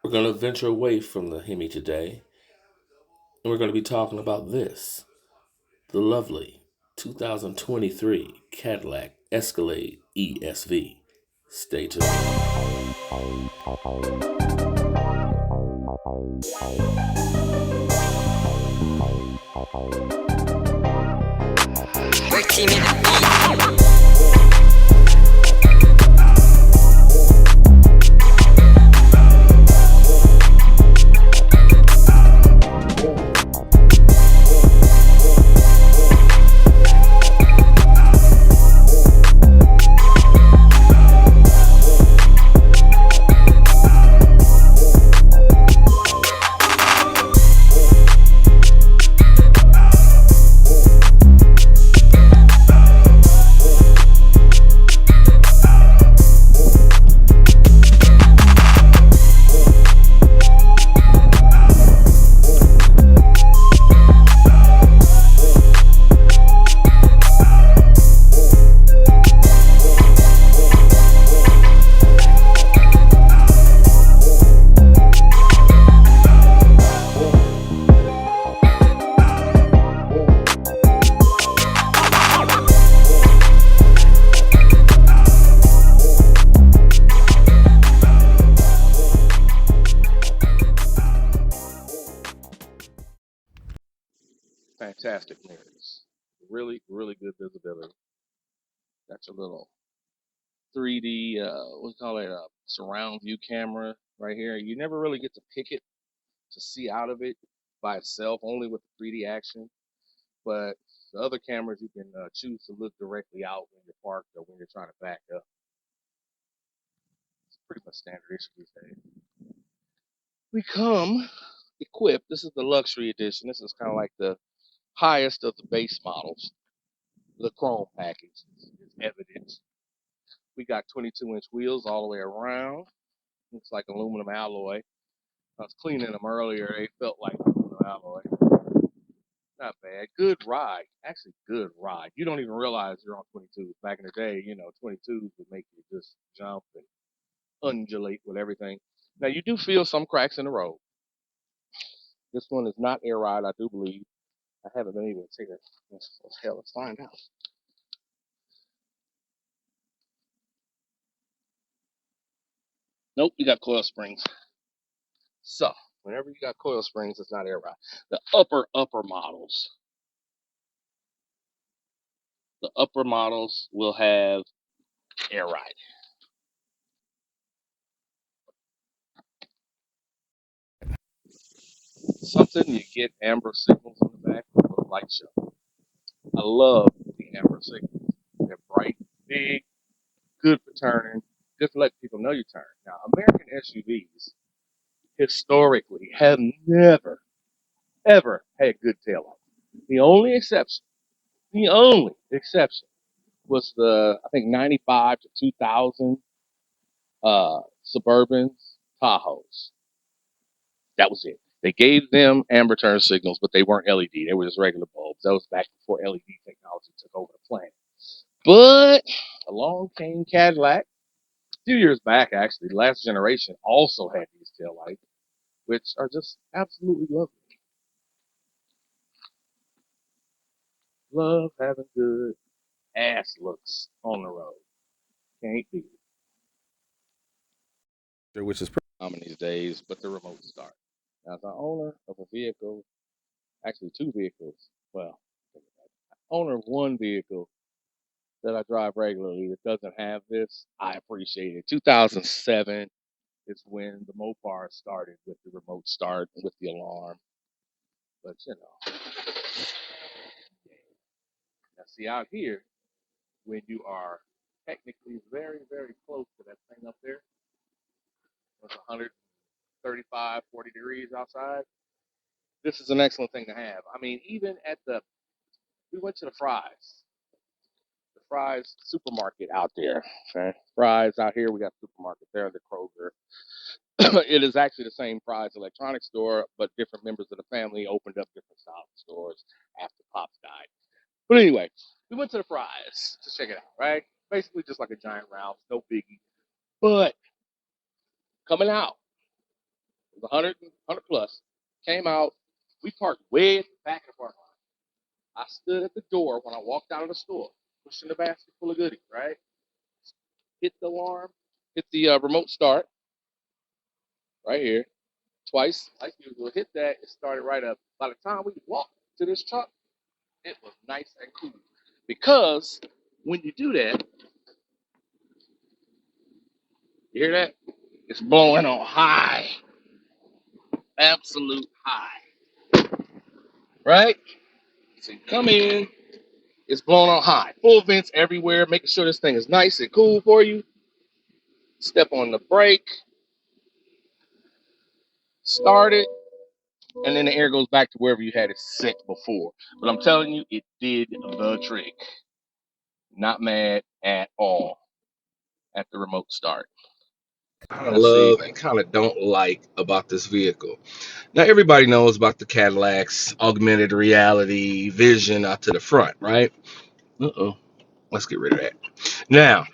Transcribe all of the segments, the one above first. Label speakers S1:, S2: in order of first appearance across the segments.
S1: We're going to venture away from the Hemi today, and we're going to be talking about this, the lovely 2023 Cadillac Escalade ESV. Stay tuned.
S2: Fantastic mirrors. Really, really good visibility. Got your little 3D, what do you call it, surround view camera right here. You never really get to pick it to see out of it by itself, only with the 3D action. But the other cameras, you can choose to look directly out when you're parked or when you're trying to back up. It's pretty much standard issue these days. We come equipped. This is the luxury edition. This is kind of like the highest of the base models. The chrome package is evident. We got 22-inch wheels all the way around. Looks like aluminum alloy. I was cleaning them earlier. They felt like aluminum alloy. Not bad. Good ride. Actually, good ride. You don't even realize you're on 22s. Back in the day, 22s would make you just jump and undulate with everything. Now, you do feel some cracks in the road. This one is not air ride, I do believe. I haven't been able to take it. Let's find out. Nope, you got coil springs. So, whenever you got coil springs, it's not air ride. The upper models. The upper models will have air ride. Something you get amber signals on the back with a light show. I love the amber signals. They're bright, big, good for turning, good for letting people know you turn. Now, American SUVs historically have never, ever had good taillights. The only exception was the, I think, 95 to 2000 Suburbans, Tahoes. That was it. They gave them amber turn signals, but they weren't LED. They were just regular bulbs. That was back before LED technology took over the planet. But along came Cadillac. A few years back, actually, the last generation also had these taillights, which are just absolutely lovely. Love having good ass looks on the road. Can't beat it. Which is pretty common these days, but the remote start. Now, as an owner of a vehicle, actually two vehicles, well, owner of one vehicle that I drive regularly that doesn't have this, I appreciate it. 2007 is when the Mopar started with the remote start and with the alarm. But now see out here, when you are technically very, very close to that thing up there, it's 135, 40 degrees outside. This is an excellent thing to have. I mean, even at we went to the Fry's supermarket out there. Okay? Fry's out here, we got supermarket there, the Kroger. It is actually the same Fry's electronics store, but different members of the family opened up different style stores after Pops died. But anyway, we went to the Fry's to check it out, right? Basically just like a giant Ralph's, no biggie. But coming out, It was 100 plus. Came out. We parked way at the back of our lot. I stood at the door when I walked out of the store, pushing the basket full of goodies, right? Hit the alarm, hit the remote start right here twice, like usual. Hit that, it started right up. By the time we walked to this truck, it was nice and cool. Because when you do that, you hear that? It's blowing on high, absolute high, right? So you come in, it's blowing on high, full vents everywhere, making sure this thing is nice and cool for you. Step on the brake, start it, and then the air goes back to wherever you had it set before. But I'm telling you, it did the trick. Not mad at all at the remote start.
S3: I
S2: Let's see.
S3: love and kind of don't like about this vehicle. Now, everybody knows about the Cadillac's augmented reality vision out to the front, right? Uh-oh. Let's get rid of that. Now,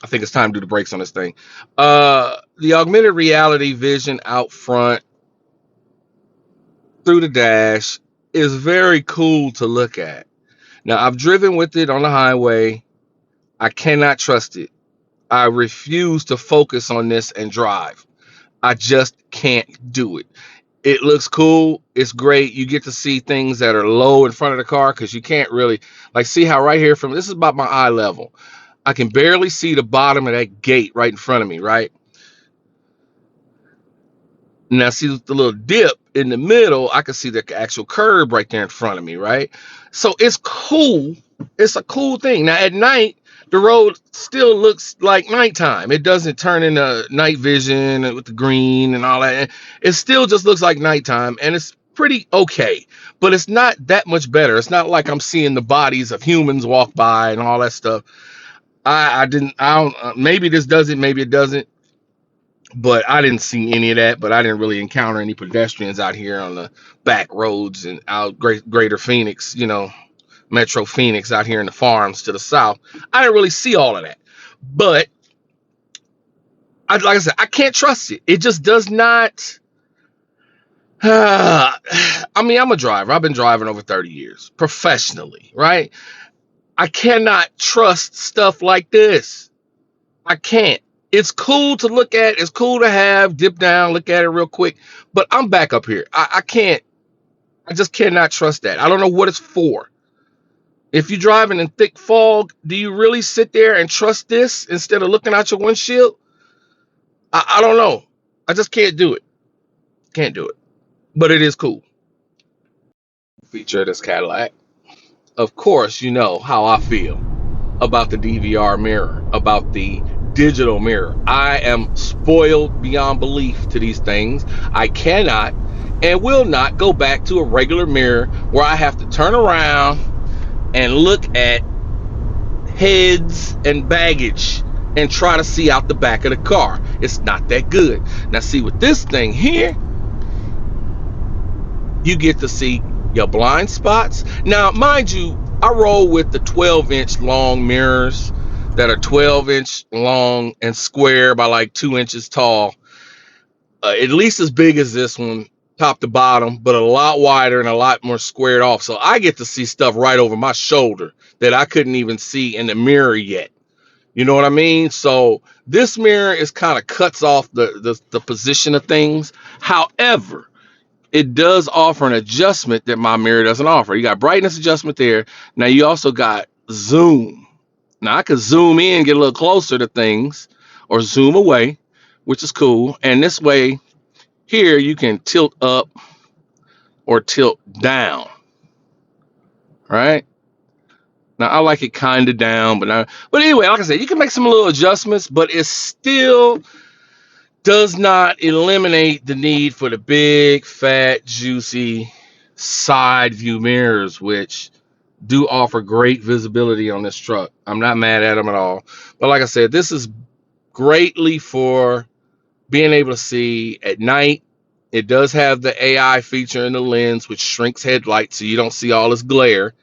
S3: I think it's time to do the brakes on this thing. The augmented reality vision out front through the dash is very cool to look at. Now, I've driven with it on the highway. I cannot trust it. I refuse to focus on this and drive. I just can't do it. It looks cool. It's great. You get to see things that are low in front of the car because you can't really, like, see how right here from this is about my eye level. I can barely see the bottom of that gate right in front of me, right? Now, see the little dip in the middle, I can see the actual curb right there in front of me, right? So it's cool. It's a cool thing. Now, at night, the road still looks like nighttime. It doesn't turn into night vision with the green and all that. It still just looks like nighttime, and it's pretty okay. But it's not that much better. It's not like I'm seeing the bodies of humans walk by and all that stuff. I don't, maybe this does it, maybe it doesn't, but I didn't see any of that. But I didn't really encounter any pedestrians out here on the back roads and out greater Phoenix, Metro Phoenix out here in the farms to the south. I didn't really see all of that. But like I said, I can't trust it. It just does not. I mean, I'm a driver. I've been driving over 30 years professionally, right? I cannot trust stuff like this. I can't. It's cool to look at. It's cool to have, dip down, look at it real quick. But I'm back up here. I can't. I just cannot trust that. I don't know what it's for. If you're driving in thick fog, do you really sit there and trust this instead of looking out your windshield? I don't know. I just can't do it. Can't do it. But it is cool. Feature of this Cadillac. Of course, you know how I feel about the DVR mirror, about the digital mirror. I am spoiled beyond belief to these things. I cannot and will not go back to a regular mirror where I have to turn around and look at heads and baggage and try to see out the back of the car. It's not that good. Now, see, with this thing here, you get to see your blind spots. Now, mind you, I roll with the 12-inch long mirrors that are 12-inch long and square by like 2 inches tall. At least as big as this one, top to bottom, but a lot wider and a lot more squared off. So I get to see stuff right over my shoulder that I couldn't even see in the mirror yet. You know what I mean? So this mirror is kind of cuts off the position of things. However, it does offer an adjustment that my mirror doesn't offer. You got brightness adjustment there. Now you also got zoom. Now I could zoom in, get a little closer to things, or zoom away, which is cool. And this way, here you can tilt up or tilt down. Right? Now I like it kind of down, but anyway, like I said, you can make some little adjustments, but it still does not eliminate the need for the big, fat, juicy side view mirrors, which do offer great visibility on this truck. I'm not mad at them at all. But like I said, this is greatly for being able to see at night. It does have the AI feature in the lens, which shrinks headlights so you don't see all this glare,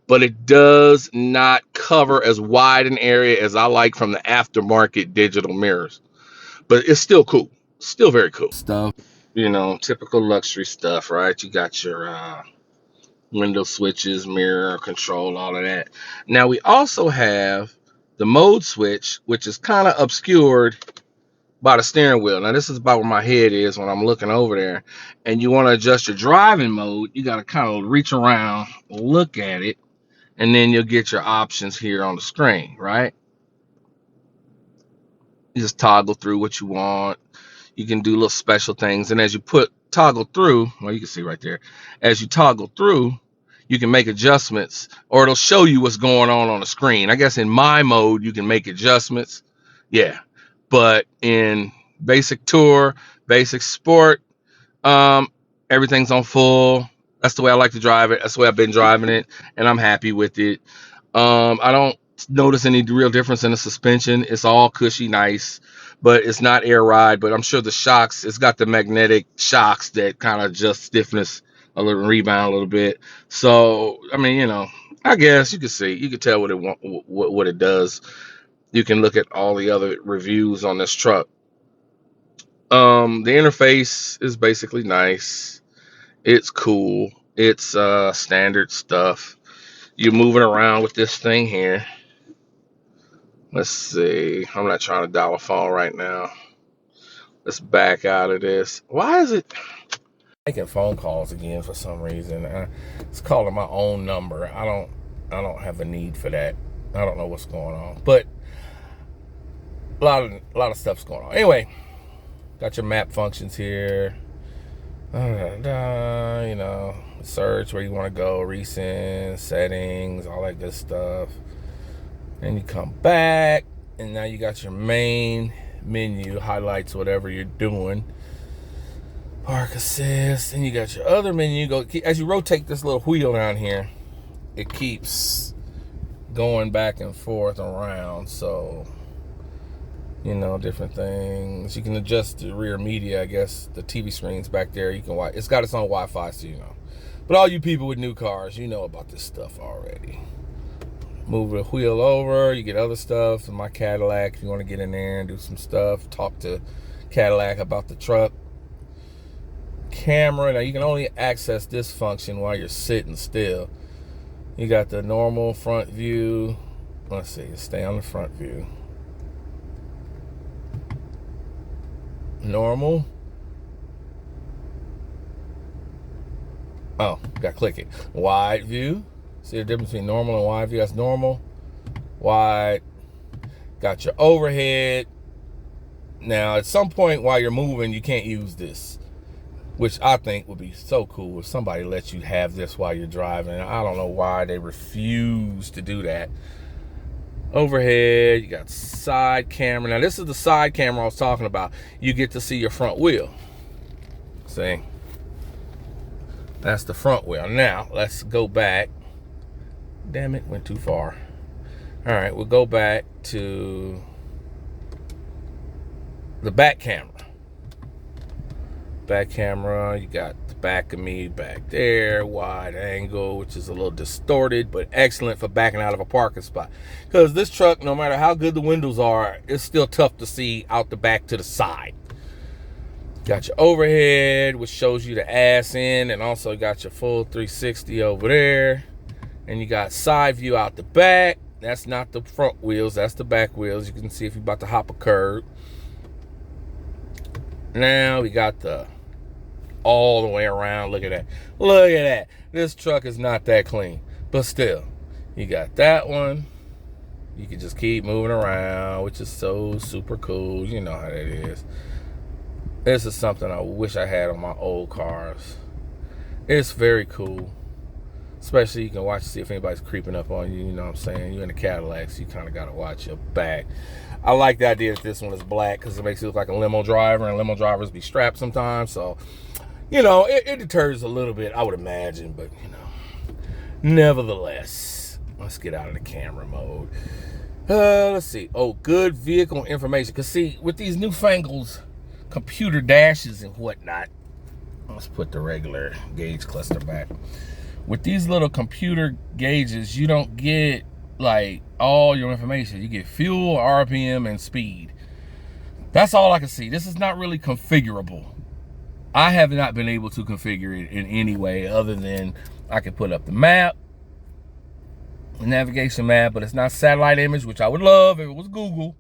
S3: but it does not cover as wide an area as I like from the aftermarket digital mirrors. But it's still cool. Still very cool.
S1: Stuff.
S3: You know, typical luxury stuff, right? You got your window switches, mirror control, all of that. Now we also have the mode switch, which is kind of obscured by the steering wheel. Now this is about where my head is when I'm looking over there. And you want to adjust your driving mode, you got to kind of reach around, look at it, and then you'll get your options here on the screen, right? You just toggle through what you want. You can do little special things. And as you toggle through, well, you can see right there, as you toggle through, you can make adjustments, or it'll show you what's going on the screen. I guess in my mode, you can make adjustments. Yeah. But in basic tour, basic sport, um, everything's on full. That's the way I like to drive it. That's the way I've been driving it, and I'm happy with it. I don't notice any real difference in the suspension. It's all cushy, nice, but it's not air ride. But I'm sure the shocks, it's got the magnetic shocks that kind of adjust stiffness a little, rebound a little bit. So I mean, you know, I guess you could tell what it does. You can look at all the other reviews on this truck. The interface is basically nice. It's cool. It's standard stuff. You're moving around with this thing here. Let's see. I'm not trying to dial a phone right now. Let's back out of this. Why is it making phone calls again for some reason? It's calling my own number. I don't have a need for that. I don't know what's going on, but a lot of stuff's going on. Anyway, got your map functions here. You know, search where you want to go, recent settings, all that good stuff. And you come back, and now you got your main menu, highlights whatever you're doing. Park assist, and you got your other menu. As you rotate this little wheel down here, it keeps going back and forth around. So, you know, different things. You can adjust the rear media, I guess. The TV screen's back there. You can watch. It's got its own Wi-Fi, so you know. But all you people with new cars, you know about this stuff already. Move the wheel over, you get other stuff. In my Cadillac, if you want to get in there and do some stuff, talk to Cadillac about the truck. Camera, now you can only access this function while you're sitting still. You got the normal front view. Let's see, stay on the front view. Normal. Oh, got to click it. Wide view. See the difference between normal and wide view? That's normal. Wide. Got your overhead. Now, at some point while you're moving, you can't use this, which I think would be so cool if somebody lets you have this while you're driving. I don't know why they refuse to do that. Overhead. You got side camera. Now, this is the side camera I was talking about. You get to see your front wheel. See? That's the front wheel. Now, let's go back. Damn it, went too far. All right, we'll go back to the back camera. Back camera, you got the back of me back there, wide angle, which is a little distorted, but excellent for backing out of a parking spot. Because this truck, no matter how good the windows are, it's still tough to see out the back to the side. Got your overhead, which shows you the ass end, and also got your full 360 over there. And you got side view out the back. That's not the front wheels, that's the back wheels. You can see if you're about to hop a curb. Now we got the all the way around. Look at that. Look at that. This truck is not that clean. But still, you got that one. You can just keep moving around, which is so super cool. You know how that is. This is something I wish I had on my old cars. It's very cool. Especially you can watch to see if anybody's creeping up on you, you know what I'm saying? You're in the Cadillac, so you kind of got to watch your back. I like the idea that this one is black because it makes it look like a limo driver, and limo drivers be strapped sometimes. So, you know, it deters a little bit, I would imagine. But, you know, nevertheless, let's get out of the camera mode. Let's see. Oh, good vehicle information. Because, see, with these newfangled computer dashes and whatnot, let's put the regular gauge cluster back. With these little computer gauges, you don't get like all your information. You get fuel, RPM, and speed. That's all I can see. This is not really configurable.
S1: I have not been able to configure it in any way other than I can put up the map, the navigation map, but it's not satellite image, which I would love if it was Google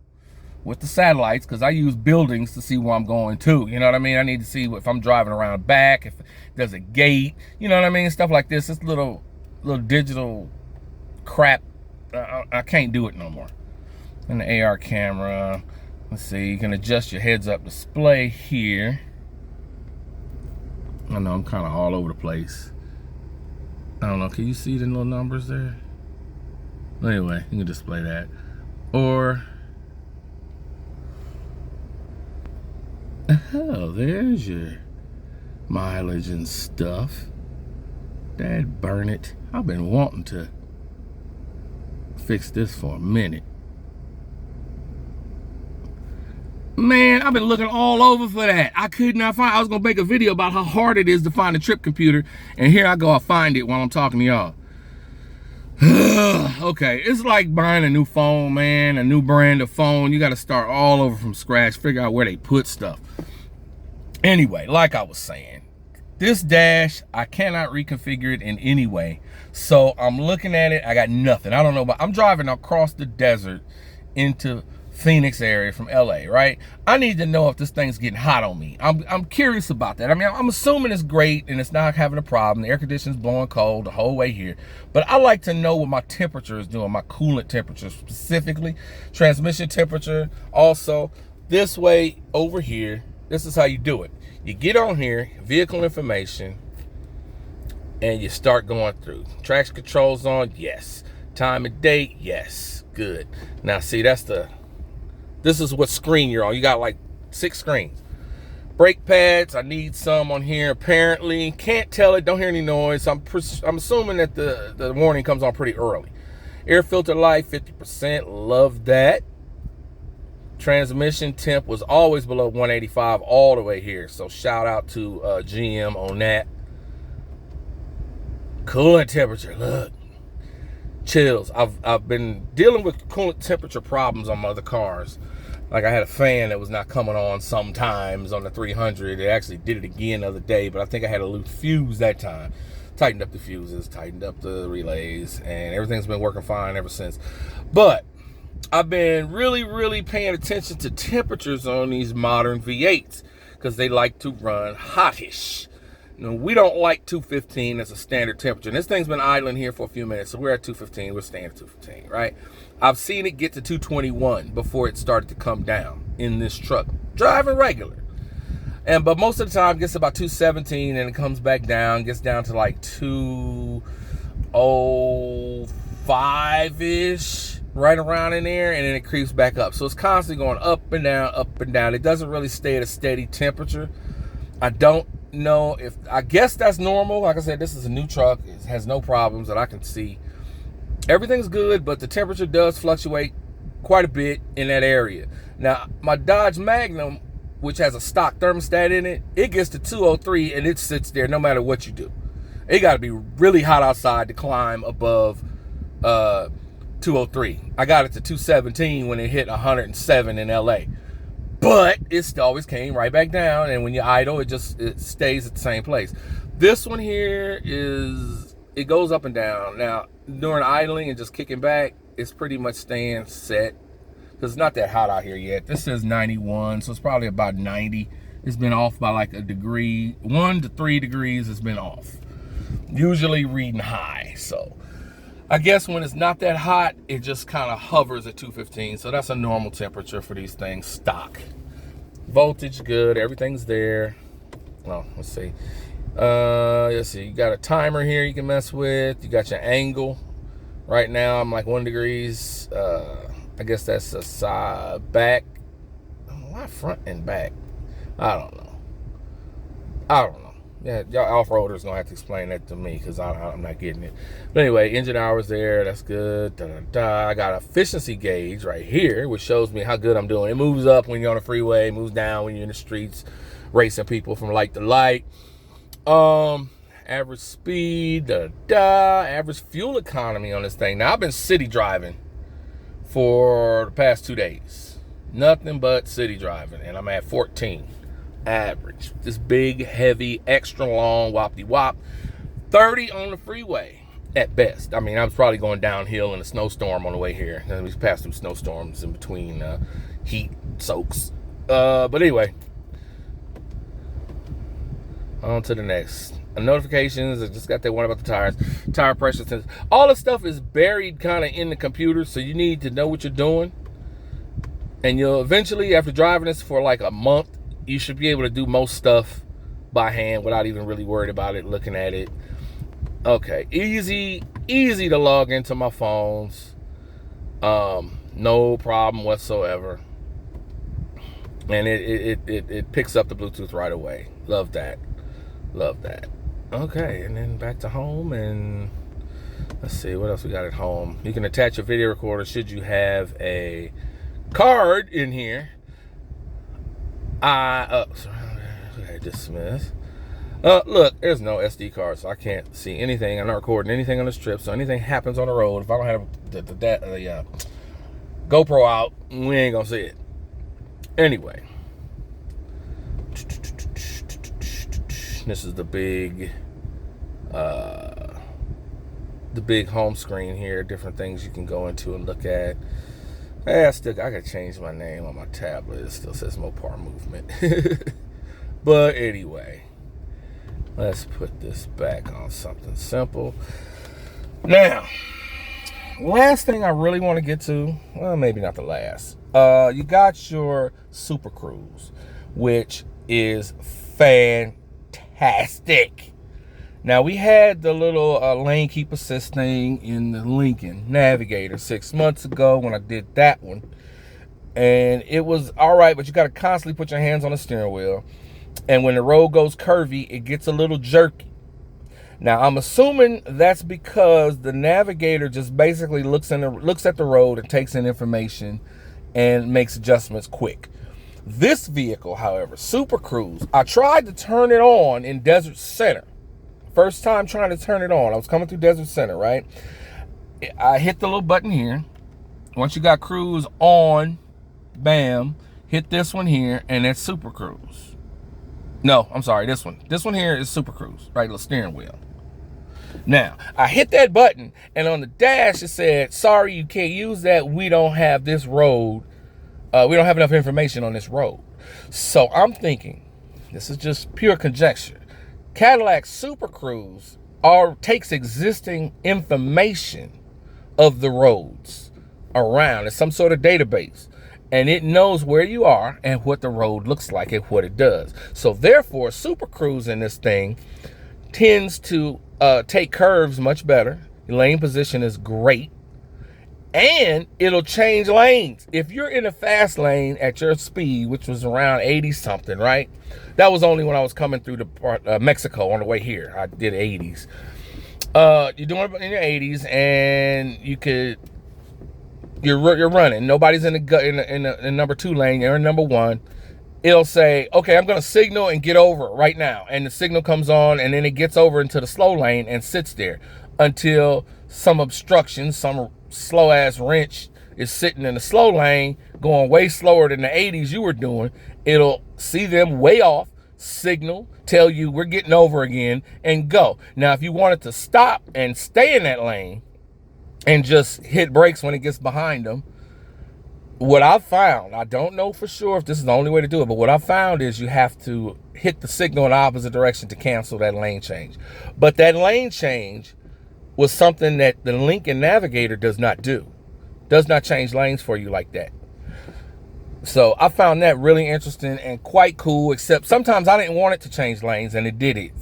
S1: with the satellites, because I use buildings to see where I'm going to. You know what I mean? I need to see if I'm driving around back, if there's a gate, you know what I mean? Stuff like this. It's little digital crap. I can't do it no more. And the AR camera. Let's see, you can adjust your heads-up display here. I know I'm kind of all over the place. I don't know, can you see the little numbers there? Anyway, you can display that. Or, oh, there's your mileage and stuff. Dad burn it. I've been wanting to fix this for a minute. Man, I've been looking all over for that. I could not find. I was gonna make a video about how hard it is to find a trip computer, and here I go, I find it while I'm talking to y'all. Okay, it's like buying a new phone, man, a new brand of phone. You gotta start all over from scratch, figure out where they put stuff. Anyway, like I was saying, this dash, I cannot reconfigure it in any way. So I'm looking at it, I got nothing. I don't know, but I'm driving across the desert into Phoenix area from LA, right? I need to know if this thing's getting hot on me. I'm curious about that. I mean, I'm assuming it's great and it's not having a problem. The air conditioning's blowing cold the whole way here. But I like to know what my temperature is doing, my coolant temperature specifically, transmission temperature. Also, this way over here, this is how you do it. You get on here, vehicle information, and you start going through. Traction controls on, yes. Time and date, yes. Good. Now see, this is what screen you're on. You got like 6 screens. Brake pads, I need some on here apparently. Can't tell it, don't hear any noise. I'm assuming that the warning comes on pretty early. Air filter light, 50%, love that. Transmission temp was always below 185 all the way here. So shout out to GM on that. Coolant temperature, look. Chills. I've been dealing with coolant temperature problems on my other cars. Like I had a fan that was not coming on sometimes on the 300. It actually did it again the other day, but I think I had a loose fuse that time. Tightened up the fuses, tightened up the relays, and everything's been working fine ever since. But I've been really paying attention to temperatures on these modern V8s because they like to run hottish. You know, we don't like 215 as a standard temperature. And this thing's been idling here for a few minutes, so we're at 215. We're staying at 215, right? I've seen it get to 221 before it started to come down in this truck. Driving regular. But most of the time, it gets about 217 and it comes back down, gets down to like 205-ish, right around in there, and then it creeps back up. So it's constantly going up and down, up and down. It doesn't really stay at a steady temperature. I don't know if, I guess that's normal. Like I said, this is a new truck. It has no problems that I can see. Everything's good, but the temperature does fluctuate quite a bit in that area. Now, my Dodge Magnum, which has a stock thermostat in it, it gets to 203 and it sits there no matter what you do. It got to be really hot outside to climb above 203. I got it to 217 when it hit 107 in LA. But it always came right back down, and when you idle, it stays at the same place. This one here it goes up and down. Now, during idling and just kicking back, it's pretty much staying set because it's not that hot out here yet. This says 91, so it's probably about 90. It's been off by like a degree. 1 to 3 degrees has been off. Usually reading high, so I guess when it's not that hot, it just kind of hovers at 215. So that's a normal temperature for these things, stock. Voltage good, everything's there. Well, let's see. You got a timer here you can mess with. You got your angle. Right now I'm like 1 degrees. I guess that's a side back. Why front and back? I don't know. Yeah, y'all off-roaders gonna have to explain that to me because I'm not getting it. But anyway, engine hours there, that's good. I got an efficiency gauge right here, which shows me how good I'm doing. It moves up when you're on the freeway, moves down when you're in the streets, racing people from light to light. Average speed, average fuel economy on this thing. Now, I've been city driving for the past 2 days. Nothing but city driving, and I'm at 14. Average. This big, heavy, extra long wop-de-wop. 30 on the freeway at best. I mean, I was probably going downhill in a snowstorm on the way here. And we passed some snowstorms in between heat soaks. But anyway, on to the next. Notifications, I just got that one about the tires. Tire pressure sensor. All this stuff is buried kind of in the computer, so you need to know what you're doing. And you'll eventually, after driving this for like a month, you should be able to do most stuff by hand without even really worried about it, looking at it. Okay, easy to log into my phones. No problem whatsoever. And it picks up the Bluetooth right away. Love that. Okay, and then back to home, and let's see what else we got at home. You can attach a video recorder should you have a card in here. Dismiss. Look, there's no SD card, so I can't see anything. I'm not recording anything on this trip, so anything happens on the road, if I don't have the GoPro out, we ain't gonna see it. Anyway, this is the big home screen here. Different things you can go into and look at. I gotta change my name on my tablet. It still says Mopar Movement. But anyway, let's put this back on something simple. Now, last thing I really want to get to, well, maybe not the last. You got your Super Cruise, which is fantastic. Now, we had the little lane keep assist thing in the Lincoln Navigator 6 months ago when I did that one. And it was all right, but you got to constantly put your hands on the steering wheel. And when the road goes curvy, it gets a little jerky. Now, I'm assuming that's because the Navigator just basically looks at the road and takes in information and makes adjustments quick. This vehicle, however, Super Cruise, I tried to turn it on in Desert Center. First time trying to turn it on. I was coming through Desert Center, right? I hit the little button here. Once you got Cruise on, bam, hit this one here, and that's Super Cruise. No, I'm sorry, this one. This one here is Super Cruise, right? Little steering wheel. Now, I hit that button, and on the dash it said, sorry, you can't use that. We don't have this road. We don't have enough information on this road. So I'm thinking, this is just pure conjecture. Cadillac Super Cruise takes existing information of the roads around. It's some sort of database. And it knows where you are and what the road looks like and what it does. So therefore, Super Cruise in this thing tends to take curves much better. Lane position is great. And it'll change lanes. If you're in a fast lane at your speed, which was around 80 something, right? That was only when I was coming through the Mexico on the way here. I did 80s. You're doing it in your 80s, and you're running. Nobody's in the number 2 lane. You're in number 1. It'll say, okay, I'm going to signal and get over right now. And the signal comes on, and then it gets over into the slow lane and sits there until some obstruction, some slow ass wrench is sitting in the slow lane going way slower than the 80s you were doing. It'll see them way off, signal, tell you we're getting over again, and go. Now, if you wanted to stop and stay in that lane and just hit brakes when it gets behind them, what I've found, I don't know for sure if this is the only way to do it, but what I found is you have to hit the signal in the opposite direction to cancel that lane change. But that lane change was something that the Lincoln Navigator does not do. Does not change lanes for you like that. So I found that really interesting and quite cool, except sometimes I didn't want it to change lanes, and it did it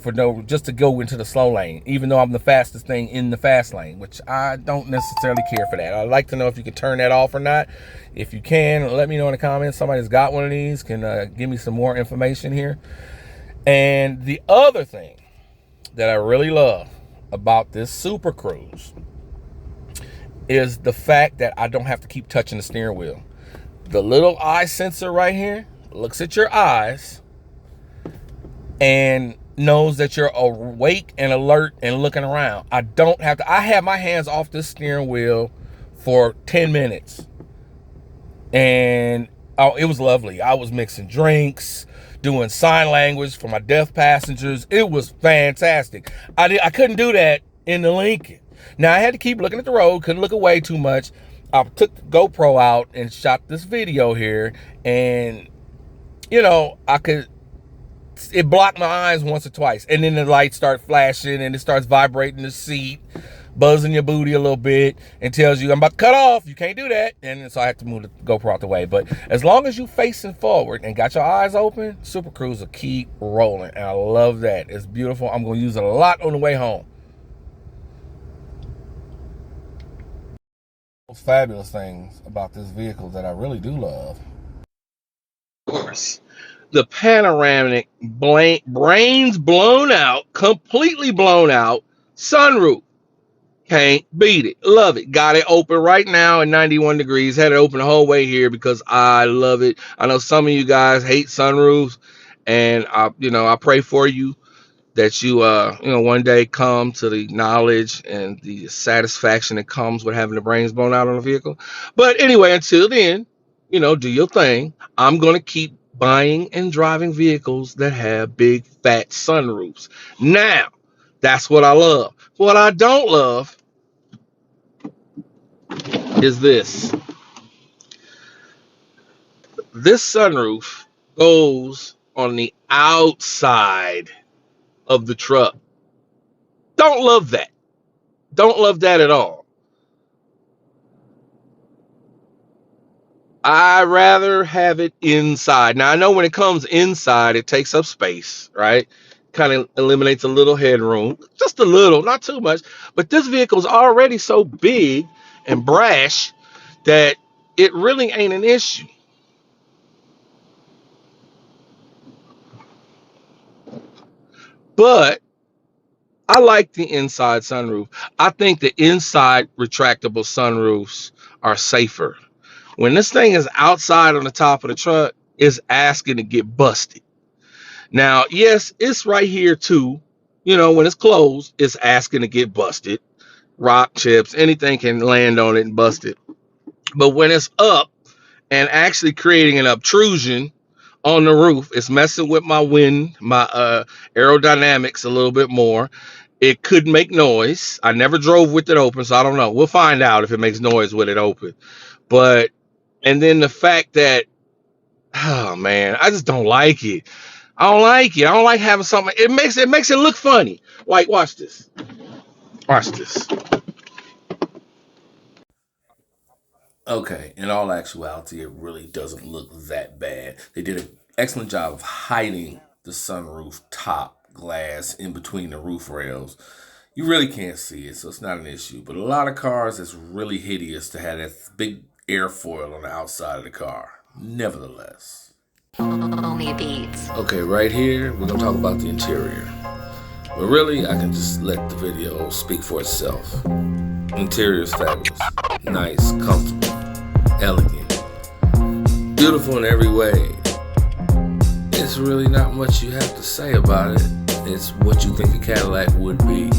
S1: just to go into the slow lane, even though I'm the fastest thing in the fast lane, which I don't necessarily care for that. I'd like to know if you can turn that off or not. If you can, let me know in the comments. Somebody's got one of these, can give me some more information here. And the other thing that I really love about this Super Cruise is the fact that I don't have to keep touching the steering wheel. The little eye sensor right here looks at your eyes and knows that you're awake and alert and looking around. I don't have to. I have my hands off this steering wheel for 10 minutes. And it was lovely. I was mixing drinks,
S3: doing sign language for my deaf passengers. It was fantastic. I couldn't do that in the Lincoln. Now I had to keep looking at the road, couldn't look away too much. I took the GoPro out and shot this video here, and it blocked my eyes once or twice, and then the lights start flashing and it starts vibrating the seat, buzzing your booty a little bit, and tells you I'm about to cut off, you can't do that. And so I have to move the GoPro out the way. But as long as you facing forward and got your eyes open, Super Cruise will keep rolling, and I love that. It's beautiful. I'm going to use it a lot on the way home. Those fabulous things about this vehicle that I really do love, of course, the panoramic, brains blown out, completely blown out sunroof. Can't beat it. Love it. Got it open right now at 91 degrees. Had it open the whole way here because I love it. I know some of you guys hate sunroofs, and I pray for you that you one day come to the knowledge and the satisfaction that comes with having the brains blown out on a vehicle. But anyway, until then, do your thing. I'm going to keep buying and driving vehicles that have big fat sunroofs. Now, that's what I love. What I don't love is this. This sunroof goes on the outside of the truck. Don't love that. Don't love that at all. I rather have it inside. Now, I know when it comes inside, it takes up space, right? Kind of eliminates a little headroom, just a little, not too much. But this vehicle is already so big and brash that it really ain't an issue. But I like the inside sunroof. I think the inside retractable sunroofs are safer. When this thing is outside on the top of the truck, it's asking to get busted. Now, yes, it's right here too. When it's closed, it's asking to get busted. Rock, chips, anything can land on it and bust it. But when it's up and actually creating an obtrusion on the roof, it's messing with my wind, my aerodynamics a little bit more. It could make noise. I never drove with it open, so I don't know. We'll find out if it makes noise with it open. And then the fact that, oh man, I just don't like it. I don't like it. I don't like having something. It makes it look funny. Like, watch this. Watch this.
S1: Okay, in all actuality, it really doesn't look that bad. They did an excellent job of hiding the sunroof top glass in between the roof rails. You really can't see it, so it's not an issue. But a lot of cars, it's really hideous to have that big airfoil on the outside of the car. Nevertheless.
S4: Only beats.
S1: Okay, right here, we're going to talk about the interior. But really, I can just let the video speak for itself. Interior is fabulous. Nice, comfortable, elegant, beautiful in every way. It's really not much you have to say about it. It's what you think a Cadillac would be.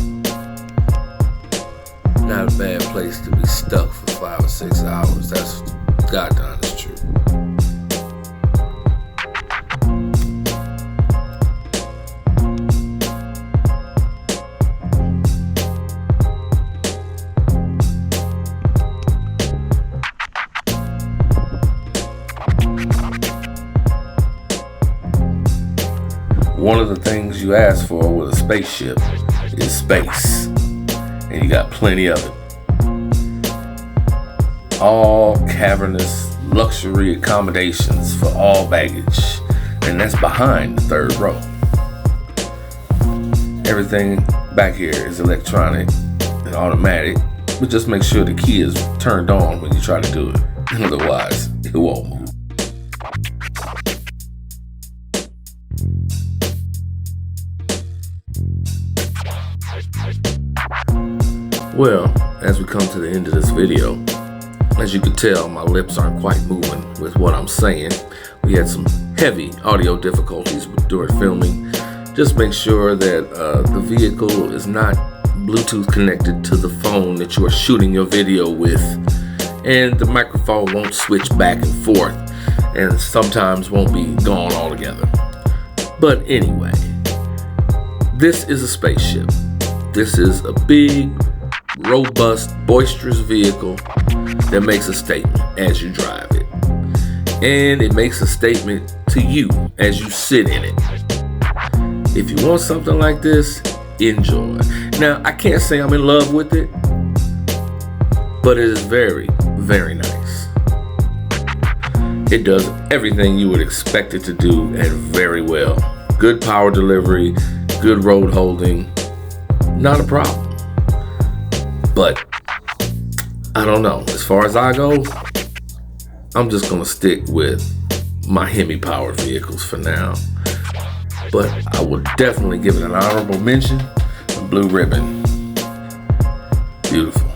S1: Not a bad place to be stuck for 5 or 6 hours. That's God honest truth. One of the things you ask for with a spaceship is space, and you got plenty of it. All cavernous luxury accommodations for all baggage, and that's behind the third row. Everything back here is electronic and automatic, but just make sure the key is turned on when you try to do it. Otherwise, it won't move. Well, as we come to the end of this video, as you can tell, my lips aren't quite moving with what I'm saying. We had some heavy audio difficulties during filming. Just make sure that the vehicle is not Bluetooth connected to the phone that you are shooting your video with, and the microphone won't switch back and forth, and sometimes won't be gone altogether. But anyway, this is a spaceship. This is a big, robust, boisterous vehicle that makes a statement as you drive it. And it makes a statement to you as you sit in it. If you want something like this, enjoy. Now, I can't say I'm in love with it, but it is very, very nice. It does everything you would expect it to do and very well. Good power delivery, good road holding, not a problem. But I don't know. As far as I go, I'm just gonna stick with my Hemi powered vehicles for now. But I would definitely give it an honorable mention. Blue Ribbon. Beautiful.